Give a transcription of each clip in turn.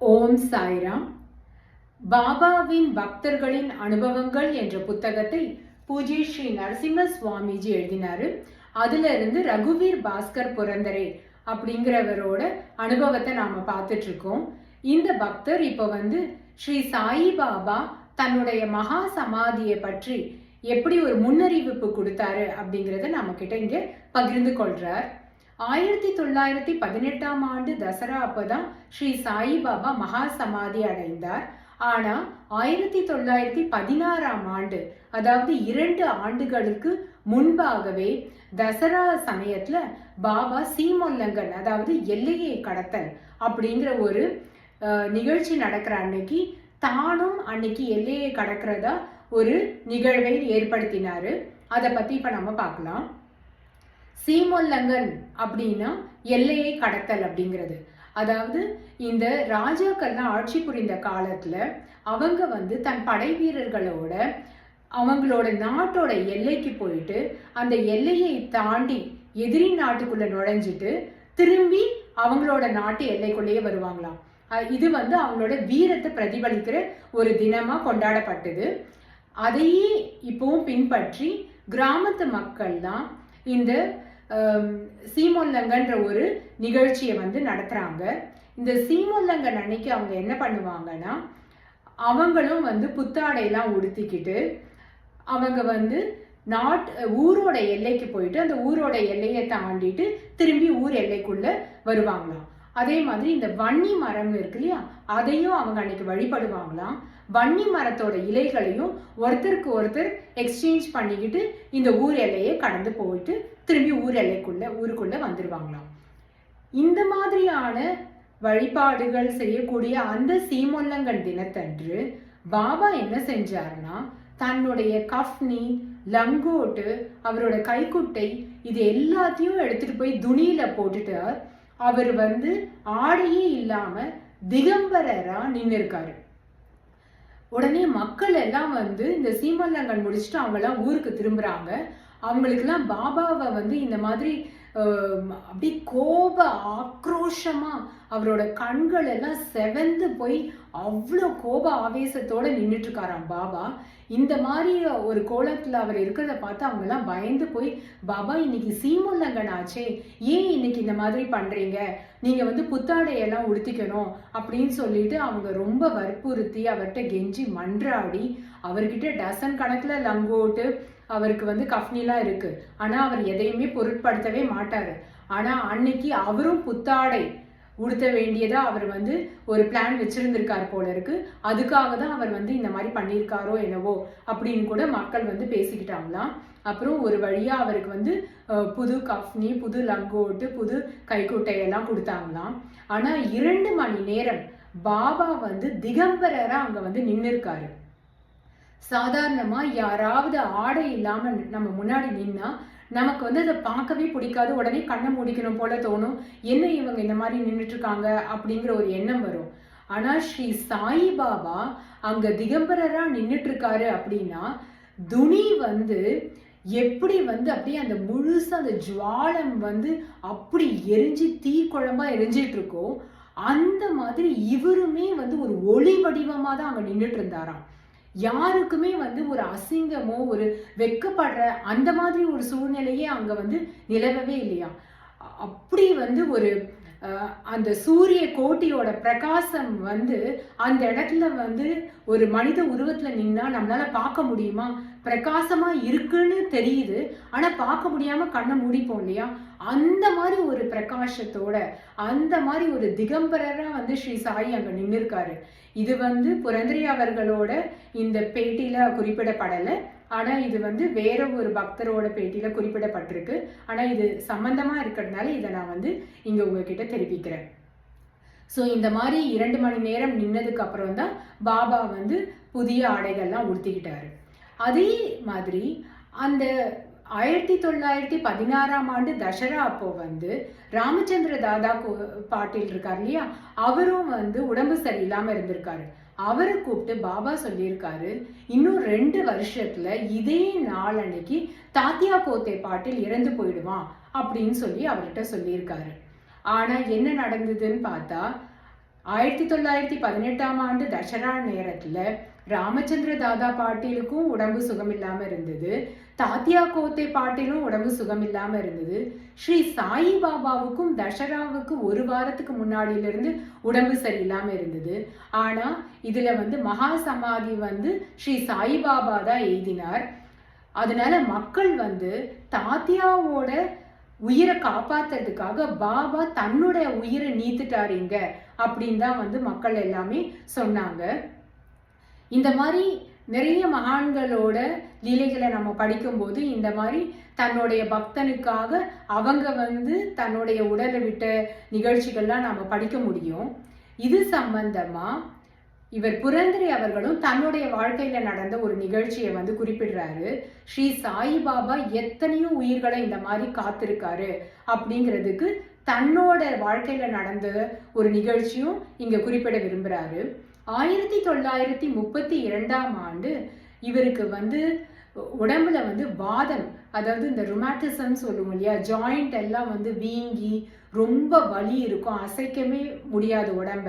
ஓம் சாய்ராம். பாபாவின் பக்தர்களின் அனுபவங்கள் என்ற புத்தகத்தை பூஜ்ய ஸ்ரீ நரசிம்ம சுவாமிஜி எழுதினாரு. அதுல இருந்து ரகுவீர் பாஸ்கர் புரந்தரே அப்படிங்கிறவரோட அனுபவத்தை நாம பார்த்துட்டு இருக்கோம். இந்த பக்தர் இப்ப ஸ்ரீ சாயி பாபா தன்னுடைய மகா சமாதியை பற்றி எப்படி ஒரு முன்னறிவிப்பு கொடுத்தாரு அப்படிங்கிறத நம்ம கிட்ட இங்க பகிர்ந்து கொள்றார். 1918ஆம் ஆண்டு தசரா அப்பதான் ஸ்ரீ சாயி பாபா மகா சமாதி அடைந்தார். ஆனா 1916ஆம் ஆண்டு, அதாவது 2 ஆண்டுகளுக்கு முன்பாகவே தசரா சமயத்துல பாபா சீமோல்லங்கன், அதாவது எல்லையை கடத்தல் அப்படிங்கிற ஒரு நிகழ்ச்சி நடக்கிற அன்னைக்கு தானும் அன்னைக்கு எல்லையை கடக்கிறதா ஒரு நிகழ்வை ஏற்படுத்தினாரு. அதை பத்தி இப்ப நம்ம பார்க்கலாம். சீமோல்லங்கன் அப்படின்னா எல்லையை கடத்தல் அப்படிங்கிறது, அதாவது இந்த ராஜாக்கள்லாம் ஆட்சி புரிந்த காலத்துல அவங்க தன் படை வீரர்களோட அவங்களோட நாட்டோட எல்லைக்கு போயிட்டு அந்த எல்லையை தாண்டி எதிரி நாட்டுக்குள்ள நுழைஞ்சிட்டு திரும்பி அவங்களோட நாட்டு எல்லைக்குள்ளேயே வருவாங்களாம். இது அவங்களோட வீரத்தை பிரதிபலிக்கிற ஒரு தினமா கொண்டாடப்பட்டது. அதையே இப்பவும் பின்பற்றி கிராமத்து மக்கள் தான் இந்த சீமோல்லங்கன்ற ஒரு நிகழ்ச்சியை நடத்துறாங்க. இந்த சீமோல்லங்கன் அன்னைக்கு அவங்க என்ன பண்ணுவாங்கன்னா, அவங்களும் புத்தாடையெல்லாம் உடுத்திக்கிட்டு அவங்க ஊரோட எல்லைக்கு போயிட்டு அந்த ஊரோட எல்லையை தாண்டிட்டு திரும்பி ஊர் எல்லைக்குள்ள வருவாங்களாம். அதே மாதிரி இந்த வன்னி மரம் இருக்கு இல்லையா, அதையும் அவங்க அன்னைக்கு வழிபடுவாங்களாம். வன்னி மரத்தோட இலைகளையும் ஒருத்தருக்கு ஒருத்தர் எக்ஸ்சேஞ்ச் பண்ணிக்கிட்டு இந்த ஊர் எல்லையை கடந்து போயிட்டு திரும்பி ஊருக்குள்ள வந்துருவாங்களாம். இந்த மாதிரியான வழிபாடுகள் செய்யக்கூடிய அந்த சீமோல்லங்கன் தினத்தன்று பாபா என்ன செஞ்சாருன்னா, தன்னுடைய கஃப்னி, லங்கோட்டு, அவரோட கைக்குட்டை இது எல்லாத்தையும் எடுத்துட்டு போய் துணியில போட்டுட்டு அவர் ஆடையே இல்லாம திகம்பரரா நின்று இருக்காரு. உடனே மக்கள் எல்லாம் இந்த சீமோல்லங்கன் முடிச்சுட்டு அவங்க எல்லாம் ஊருக்கு திரும்புறாங்க. அவங்களுக்கெல்லாம் பாபாவை இந்த மாதிரி அப்படி கோப ஆக்ரோஷமா அவரோட கண்கள் எல்லாம் செவந்து போய் அவ்வளோ கோப ஆவேசத்தோட நின்றுட்டு இருக்காராம் பாபா. இந்த மாதிரி ஒரு கோலத்துல அவர் இருக்கிறத பார்த்து அவங்க எல்லாம் பயந்து போய், பாபா இன்னைக்கு சீமோல்லங்கன் ஆச்சே, ஏன் இன்னைக்கு இந்த மாதிரி பண்றீங்க, நீங்க புத்தாடையெல்லாம் உடுத்திக்கணும் அப்படின்னு சொல்லிட்டு அவங்க ரொம்ப வற்புறுத்தி அவர்கிட்ட கெஞ்சி மன்றாடி, அவர்கிட்ட டசன் கணக்குல லங்கோட்டு, அவருக்கு கஃப்னிலாம் இருக்கு, ஆனா அவர் எதையுமே பொருட்படுத்தவே மாட்டாரு. ஆனா அன்னைக்கு அவரும் புத்தாடை உடுத்த வேண்டியதா அவர் ஒரு பிளான் வச்சிருந்திருக்காரு போல இருக்கு. அதுக்காக தான் அவர் இந்த மாதிரி பண்ணியிருக்காரோ என்னவோ அப்படின்னு கூட மக்கள் பேசிக்கிட்டாங்களாம். அப்புறம் ஒரு வழியா அவருக்கு புது கஃப்னி, புது லங்கோட்டு, புது கைக்குட்டையெல்லாம் கொடுத்தாங்களாம். ஆனா 2 மணி நேரம் பாபா திகம்பரரா அங்க நின்று இருக்காரு. சாதாரணமா யாராவது ஆடை இல்லாம நம்ம முன்னாடி நின்னா நமக்கு அதை பார்க்கவே பிடிக்காது, உடனே கண்ணை முடிக்கணும் போல தோணும், என்ன இவங்க இந்த மாதிரி நின்றுட்டு இருக்காங்க அப்படிங்கிற ஒரு எண்ணம் வரும். ஆனா ஸ்ரீ சாயி பாபா அங்க திகம்பரரா நின்றுட்டு இருக்காரு அப்படின்னா, துணி எப்படி அப்படியே அந்த முழுசா அந்த ஜுவாலம் அப்படி எரிஞ்சு தீ குழம்பா எரிஞ்சிட்டு இருக்கோ, அந்த மாதிரி இவருமே ஒரு ஒளி வடிவமா தான் அங்க நின்றுட்டு இருந்தாராம். யாருக்குமே ஒரு அசிங்கமோ ஒரு வெக்கப்படுற அந்த மாதிரி ஒரு சூழ்நிலையே அங்க நிலவவே இல்லையா. அப்படி ஒரு அந்த சூரிய கோட்டியோட பிரகாசம் அந்த இடத்துல ஒரு மனித உருவத்துல நின்னா நம்மளால பார்க்க முடியுமா, பிரகாசமா இருக்குன்னு தெரியுது, ஆனா பார்க்க முடியாம கண்ணை மூடிப்போம் இல்லையா. அந்த மாதிரி ஒரு பிரகாசத்தோட அந்த மாதிரி ஒரு திகம்பரரா ஸ்ரீ சாயி அங்க நின்று இருக்காரு. இது புரந்தரி அவர்களோட இந்த பேட்டியில குறிப்பிடப்படலை, ஆனா இது வேற ஒரு பக்தரோட பேட்டியில குறிப்பிடப்பட்டிருக்கு. ஆனா இது சம்பந்தமா இருக்கிறதுனால இதை நான் இங்க உங்ககிட்ட தெரிவிக்கிறேன். ஸோ இந்த மாதிரி 2 மணி நேரம் நின்னதுக்கு அப்புறம் தான் பாபா புதிய ஆடைகள்லாம் உடுத்திக்கிட்டாரு. அதே மாதிரி அந்த 1916ஆம் ஆண்டு தசரா அப்போ ராமச்சந்திர தாதா பாட்டில் இருக்கார் இல்லையா, அவரும் உடம்பு சரியில்லாம இருந்திருக்காரு. அவரை கூப்பிட்டு பாபா சொல்லியிருக்காரு, இன்னும் 2 வருஷத்துல இதே நாள் அன்னைக்கு தாத்தியா கோத்தே பாட்டில் இறந்து போயிடுவான் அப்படின்னு சொல்லி அவர்கிட்ட சொல்லியிருக்காரு. ஆனா என்ன நடந்ததுன்னு பார்த்தா, 1918ஆம் ஆண்டு தசரா நேரத்துல ராமச்சந்திர தாதா பாட்டீலுக்கும் உடம்பு சுகமில்லாம இருந்தது. தாத்தியா கோத்தே பாட்டீலும் உடம்பு சுகமில்லாம இருந்தது. ஸ்ரீ சாயி பாபாவுக்கும் தசராவுக்கு ஒரு வாரத்துக்கு முன்னாடியிலிருந்து உடம்பு சரியில்லாம இருந்தது. ஆனா இதுல மகா சமாதி ஸ்ரீ சாயி பாபா தான் எழுதினார். அதனால மக்கள் தாத்தியாவோட உயிரை காப்பாத்துறதுக்காக பாபா தன்னோட உயிரை நீத்துட்டாருங்க அப்படின்னு தான் மக்கள் எல்லாமே சொன்னாங்க. இந்த மாதிரி நிறைய மகான்களோட லீலைகளை நம்ம படிக்கும்போது இந்த மாதிரி தன்னுடைய பக்தனுக்காக அவங்க தன்னுடைய உடலை விட்ட நிகழ்ச்சிகள்லாம் நம்ம படிக்க முடியும். இது சம்பந்தமா இவர் புரந்தரி அவர்களும் தன்னுடைய வாழ்க்கையில நடந்த ஒரு நிகழ்ச்சியை குறிப்பிடுறாரு. ஸ்ரீ சாயி பாபா எத்தனையோ உயிர்களை இந்த மாதிரி காத்திருக்காரு அப்படிங்கிறதுக்கு தன்னோட வாழ்க்கையில நடந்த ஒரு நிகழ்ச்சியும் இங்க குறிப்பிட விரும்புறாரு. 1932ஆம் ஆண்டு இவருக்கு உடம்புல வாதம், அதாவது இந்த ருமாட்டிசம் சொல்லுவோம் இல்லையா, ஜாயிண்ட் எல்லாம் வீங்கி ரொம்ப வலி இருக்கும், அசைக்கவே முடியாது உடம்ப.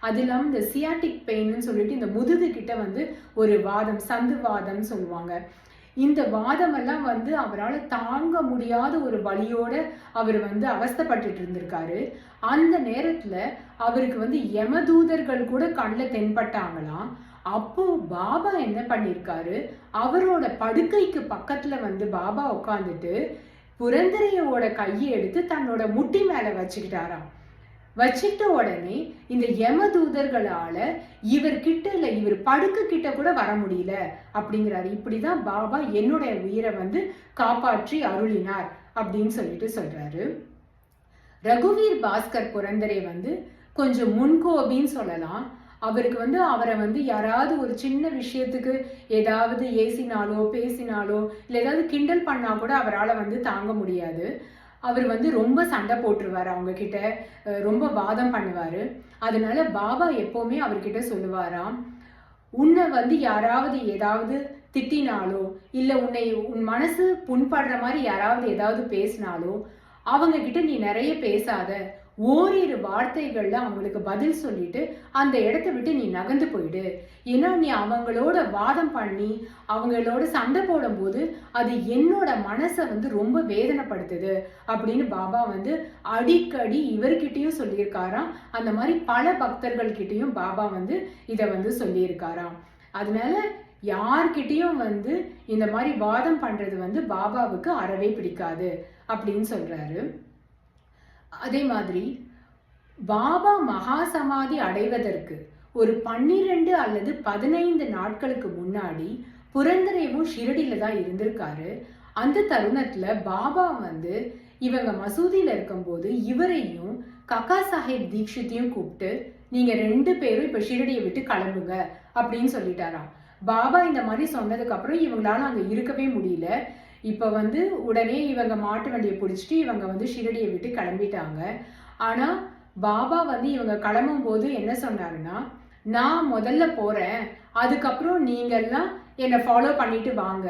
அது இல்லாமல் இந்த சியாட்டிக் பெயின்னு சொல்லிட்டு இந்த முதுகு கிட்ட ஒரு வாதம், சந்து வாதம் சொல்லுவாங்க. இந்த வாதம் எல்லாம் அவரால் தாங்க முடியாத ஒரு வலியோட அவர் அவஸ்தைப்பட்டுட்டு இருந்திருக்காரு. அந்த நேரத்துல அவருக்கு யமதூதர்கள் கூட கண்ணில் தென்பட்டாங்களாம். அப்போ பாபா என்ன பண்ணிருக்காரு, அவரோட படுக்கைக்கு பக்கத்துல பாபா உட்காந்துட்டு புரந்தரையோட கையை எடுத்து தன்னோட முட்டி மேல வச்சுக்கிட்டாராம். வச்சுக்கிட்ட உடனே இந்த யமதூதர்களால இவர்கிட்ட இல்ல, இவர் படுக்க கிட்ட கூட வர முடியல அப்படிங்கிறாரு. இப்படிதான் பாபா என்னுடைய உயிரை காப்பாற்றி அருளினார் அப்படின்னு சொல்லிட்டு சொல்றாரு. ரகுவீர் பாஸ்கர் புரந்தரே கொஞ்சம் முன்கோபின்னு சொல்லலாம். அவருக்கு அவரை யாராவது ஒரு சின்ன விஷயத்துக்கு ஏதாவது ஏசினாலோ பேசினாலோ இல்லை ஏதாவது கிண்டல் பண்ணா கூட அவரால் தாங்க முடியாது. அவர் ரொம்ப சண்டை போட்டுருவார், அவங்க கிட்ட ரொம்ப வாதம் பண்ணுவார். அதனால பாபா எப்போவுமே அவர்கிட்ட சொல்லுவாராம், உன்னை யாராவது ஏதாவது திட்டினாலோ இல்லை உன் மனசு புண்படுற மாதிரி யாராவது ஏதாவது பேசினாலோ அவங்க கிட்ட நீ நிறைய பேசாத, ஓரிரு வார்த்தைகள்ல அவங்களுக்கு பதில் சொல்லிட்டு அந்த இடத்த விட்டு நீ நகர்ந்து போயிடு. ஏன்னா நீ அவங்களோட வாதம் பண்ணி அவங்களோட சண்டை போடும் போது அது என்னோட மனசை ரொம்ப வேதனைப்படுத்துது அப்படின்னு பாபா அடிக்கடி இவர்கிட்டயும் சொல்லியிருக்காராம். அந்த மாதிரி பல பக்தர்கள் கிட்டையும் பாபா இதை சொல்லியிருக்காராம். அதனால யார்கிட்டையும் இந்த மாதிரி வாதம் பண்றது பாபாவுக்கு அறவே பிடிக்காது அப்படின்னு சொல்றாரு. அதே மாதிரி பாபா மகா சமாதி அடைவதற்கு ஒரு 12 அல்லது 15 நாட்களுக்கு முன்னாடி புரந்தரேவும் ஷிரடியில தான் இருந்திருக்காரு. அந்த தருணத்துல பாபா இவங்க மசூதியில இருக்கும்போது இவரையும் கக்கா சாஹேப் தீக்ஷித்தையும் கூப்பிட்டு நீங்க 2 பேரும் இப்ப ஷிரடியை விட்டு கிளம்புங்க அப்படின்னு சொல்லிட்டாராம். பாபா இந்த மாதிரி சொன்னதுக்கு அப்புறம் இவங்களால அங்க இருக்கவே முடியல. இப்ப உடனே இவங்க மாட்டு வண்டியை பிடிச்சிட்டு இவங்க ஷிரடியை விட்டு கிளம்பிட்டாங்க. ஆனா பாபா இவங்க கிளம்பும் போது என்ன சொன்னாருன்னா, நான் முதல்ல போறேன், அதுக்கப்புறம் நீங்க எல்லாம் என்னை ஃபாலோ பண்ணிட்டு வாங்க,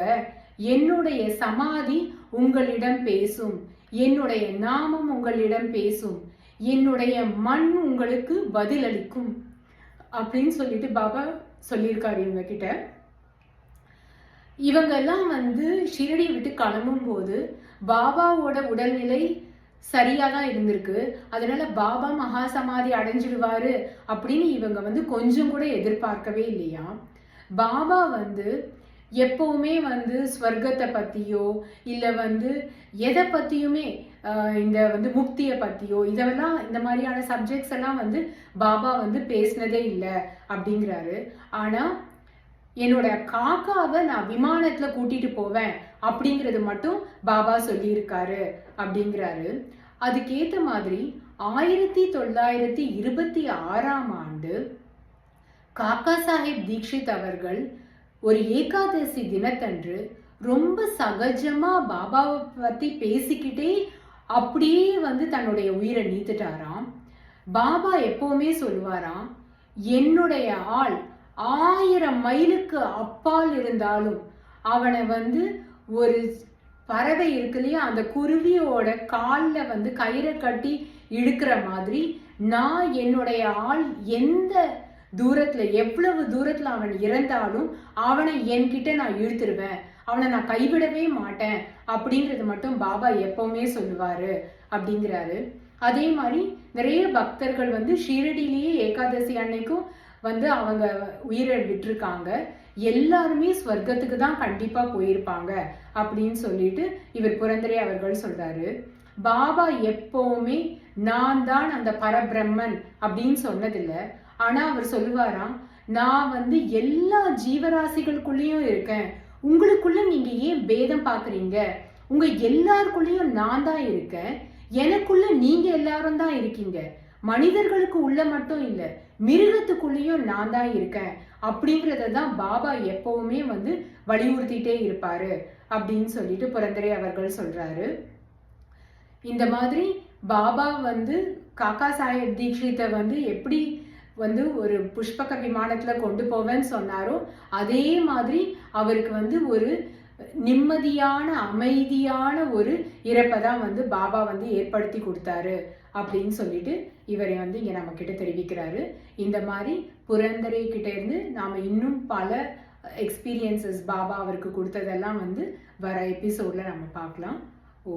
என்னுடைய சமாதி உங்களிடம் பேசும், என்னுடைய நாமம் உங்களிடம் பேசும், என்னுடைய மண் உங்களுக்கு பதிலளிக்கும் அப்படின்னு சொல்லிட்டு பாபா சொல்லியிருக்காரு இவங்க கிட்ட. இவங்க எல்லாம் ஷிரடியை விட்டு கிளம்பும் போது பாபாவோட உடல்நிலை சரியா தான் இருந்திருக்கு. அதனால பாபா மகா சமாதி அடைஞ்சிடுவாரு அப்படின்னு இவங்க கொஞ்சம் கூட எதிர்பார்க்கவே இல்லையா. பாபா எப்பவுமே ஸ்வர்க்கத்தை பத்தியோ இல்ல எதை பத்தியுமே இந்த முக்தியை பத்தியோ இதெல்லாம் இந்த மாதிரியான சப்ஜெக்ட்ஸ் எல்லாம் பாபா பேசினதே இல்லை அப்படிங்கிறாரு. ஆனா என்னோட காக்காவை நான் விமானத்துல கூட்டிட்டு போவேன் அப்படிங்கிறது மட்டும் பாபா சொல்லியிருக்காரு அப்படிங்கிறாரு. அதுக்கேத்த மாதிரி 1926ஆம் ஆண்டு காக்கா சாஹேப் தீக்ஷித் அவர்கள் ஒரு ஏகாதசி தினத்தன்று ரொம்ப சகஜமா பாபாவை பத்தி பேசிக்கிட்டே அப்படியே தன்னுடைய உயிரை நீத்துட்டாராம். பாபா எப்பவுமே சொல்லுவாராம், என்னுடைய ஆள் 1000 மைலுக்கு அப்பால் இருந்தாலும் அவனை ஒரு பறவை இருக்கு இல்லையா, அந்த குருவியோட காலில் கயிறை கட்டி இழுக்கிற மாதிரி நான் என்னுடைய ஆள் எந்த தூரத்துல எவ்வளவு தூரத்துல அவன் இறந்தாலும் அவனை என்கிட்ட நான் இழுத்துருவேன், அவனை நான் கைவிடவே மாட்டேன் அப்படிங்கிறது மட்டும் பாபா எப்பவுமே சொல்லுவாரு அப்படிங்கிறாரு. அதே மாதிரி நிறைய பக்தர்கள் வந்து ஷீரடியிலேயே ஏகாதசி அன்னைக்கும் வந்து அவங்க உயிரை விட்டுருக்காங்க. எல்லாருமே ஸ்வர்க்கத்துக்கு தான் கண்டிப்பா போயிருப்பாங்க அப்படின்னு சொல்லிட்டு இவர் புரந்தரே அவர்கள் சொல்றாரு. பாபா எப்பவுமே நான் தான் அந்த பரபிரம்மன் அப்படின்னு சொன்னதில்லை. ஆனா அவர் சொல்லுவாராம், நான் வந்து எல்லா ஜீவராசிகளுக்குள்ளேயும் இருக்கேன், உங்களுக்குள்ள நீங்க ஏன் பேதம் பாக்குறீங்க, உங்க எல்லாருக்குள்ளேயும் நான் தான் இருக்கேன், எனக்குள்ள நீங்க எல்லாரும் தான் இருக்கீங்க, மனிதர்களுக்கு உள்ள மட்டும் இல்ல மிருகத்துக்குள்ளேயும் நான் தான் இருக்கேன் அப்படிங்கறத தான் பாபா எப்பவுமே வந்து வலியுறுத்திட்டே இருப்பாரு அப்படின்னு சொல்லிட்டு புரந்தரே அவர்கள் சொல்றாரு. இந்த மாதிரி பாபா வந்து காக்கா சாஹேப் தீக்ஷித்தை வந்து எப்படி வந்து ஒரு புஷ்பக விமானத்துல கொண்டு போவேன்னு சொன்னாரோ அதே மாதிரி அவருக்கு வந்து ஒரு நிம்மதியான அமைதியான ஒரு இறப்பை தான் வந்து பாபா வந்து ஏற்படுத்தி கொடுத்தாரு அப்படின்னு சொல்லிட்டு இவரை வந்து இங்க நம்ம கிட்ட தெரிவிக்கிறாரு. இந்த மாதிரி புரந்தரே கிட்ட இருந்து நாம இன்னும் பல எக்ஸ்பீரியன்சஸ் பாபா அவருக்கு கொடுத்ததெல்லாம் வந்து வர எபிசோட்ல நம்ம பார்க்கலாம். ஓ